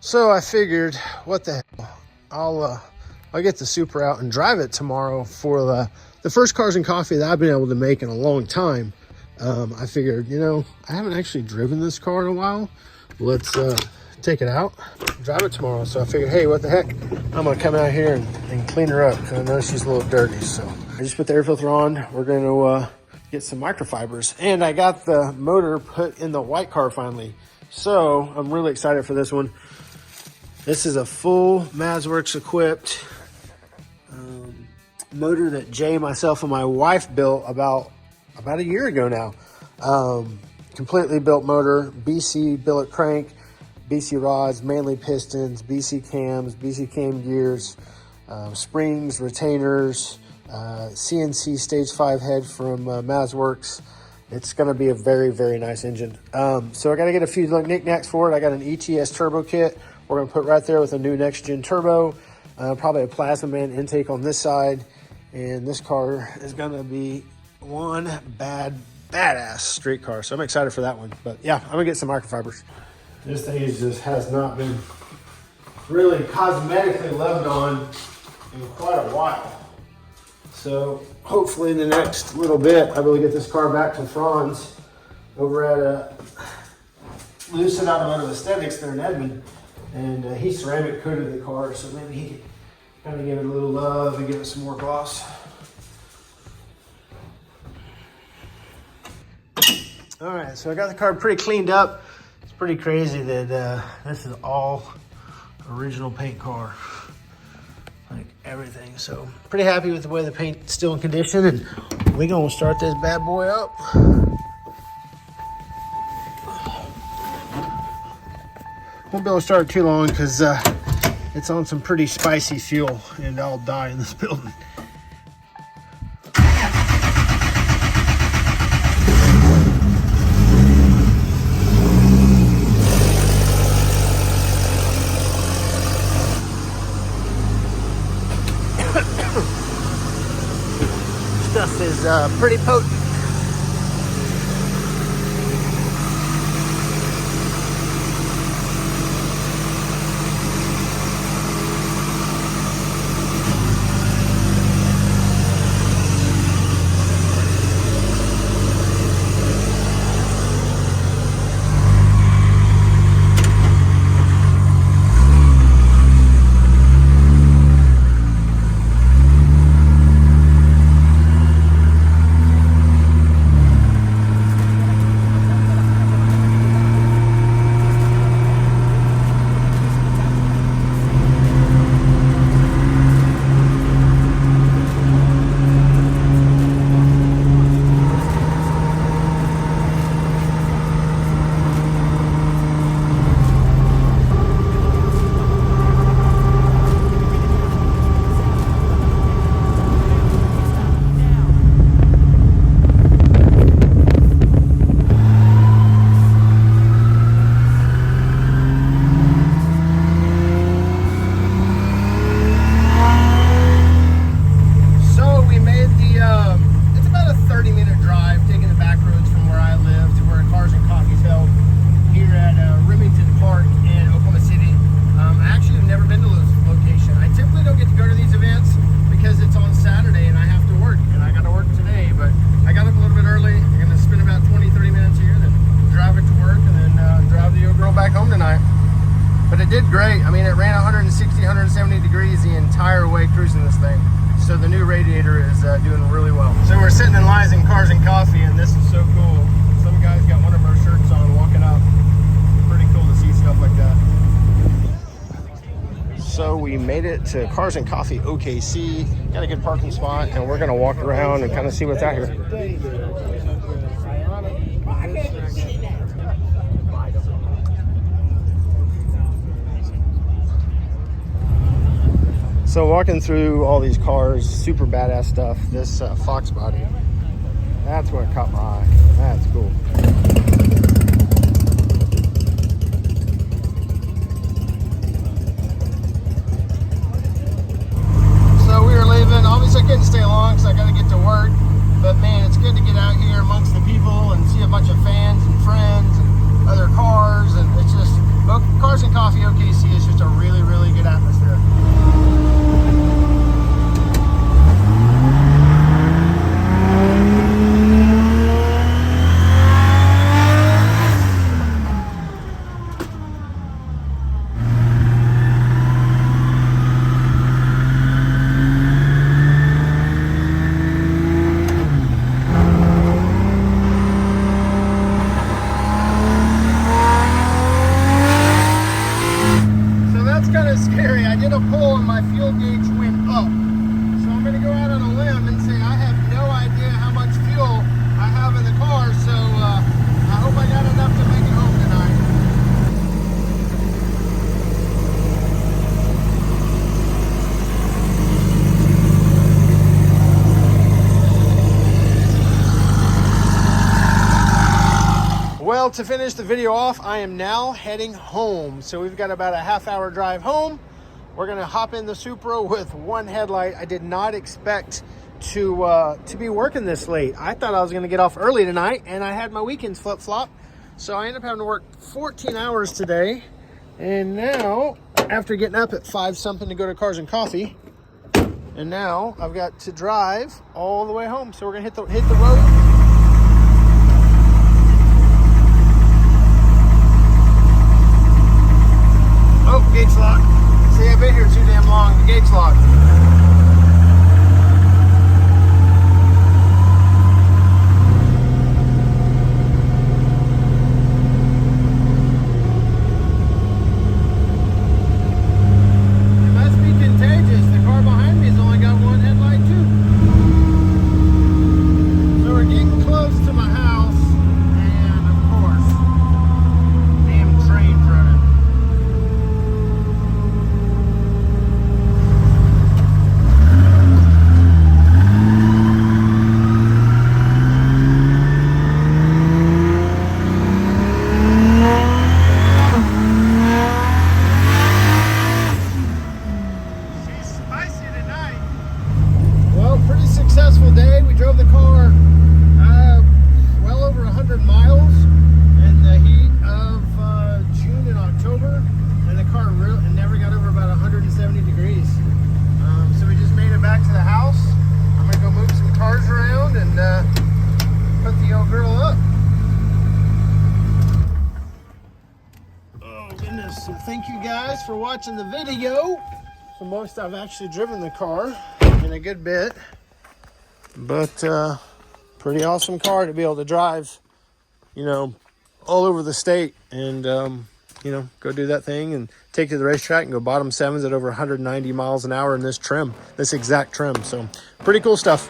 So I figured, what the hell, I'll get the Supra out and drive it tomorrow for the first Cars and Coffee that I've been able to make in a long time. I figured, you know, I haven't actually driven this car in a while. Let's take it out, drive it tomorrow. So I figured, hey, what the heck, I'm gonna come out here and clean her up, because I know she's a little dirty. So I just put the air filter on. We're gonna get some microfibers, and I got the motor put in the white car finally. So I'm really excited for this one. This is a full Mazworks equipped motor that Jay, myself, and my wife built about a year ago now. Completely built motor, BC billet crank, BC rods, Manley pistons, BC cams, BC cam gears, springs, retainers, CNC stage 5 head from Mazworks. It's going to be a very, very nice engine. So I got to get a few knickknacks for it. I got an ETS turbo kit. We're going to put right there with a new next gen turbo, probably a plasma man intake on this side. And this car is going to be one badass street car. So I'm excited for that one. But yeah, I'm going to get some microfibers. This thing just has not been really cosmetically loved on in quite a while. So hopefully in the next little bit, I'll be able to get this car back to Franz over at Lucid Automotive Aesthetics there in Edmond. And he ceramic coated the car, so maybe he can kind of give it a little love and give it some more gloss. All right, so I got the car pretty cleaned up. It's pretty crazy that this is all original paint car, like everything. So pretty happy with the way the paint's still in condition, and we're gonna start this bad boy up. Won't be able to start it too long because it's on some pretty spicy fuel, and I'll die in this building. Stuff is pretty potent. Did great. I mean, it ran 160, 170 degrees the entire way cruising this thing. So the new radiator is doing really well. So we're sitting in lines in Cars and Coffee, and this is so cool. Some guys got one of our shirts on walking up. Pretty cool to see stuff like that. So we made it to Cars and Coffee OKC. Got a good parking spot, and we're gonna walk around and kind of see what's out here. So walking through all these cars, super badass stuff. This Fox body, that's what caught my eye. That's cool. So we were leaving. Obviously I couldn't stay long because I got to get to work. But man, it's good to get out here amongst the people and see a bunch of fans and friends and other cars. And it's just, well, Cars Cars and Coffee OKC is just a really, really good atmosphere. Scary. I did a poll and my fuel gauge went up. So I'm going to go out on a limb and say I have no idea how much fuel I have in the car. So I hope I got enough to make it home tonight. Well, to finish the video off, I am now heading home. So we've got about a half-hour drive home. We're gonna hop in the Supra with one headlight. I did not expect to be working this late. I thought I was gonna get off early tonight, and I had my weekends flip-flop. So I ended up having to work 14 hours today. And now, after getting up at 5-something to go to Cars and Coffee, and now I've got to drive all the way home. So we're gonna hit the road. Oh, gate's locked. See, I've been here too damn long. The gate's locked. It must be contagious. The car behind me has only got one headlight too. So we're getting close to my house, and of course, damn train's running. Successful day. We drove the car well over 100 miles in the heat of June and October, and the car never got over about 170 degrees. So we just made it back to the house. I'm gonna go move some cars around and put the old girl up. Oh goodness. So thank you guys for watching the video. The most I've actually driven the car in a good bit. But pretty awesome car to be able to drive, you know, all over the state and, you know, go do that thing and take to the racetrack and go bottom sevens at over 190 miles an hour in this trim, this exact trim. So pretty cool stuff.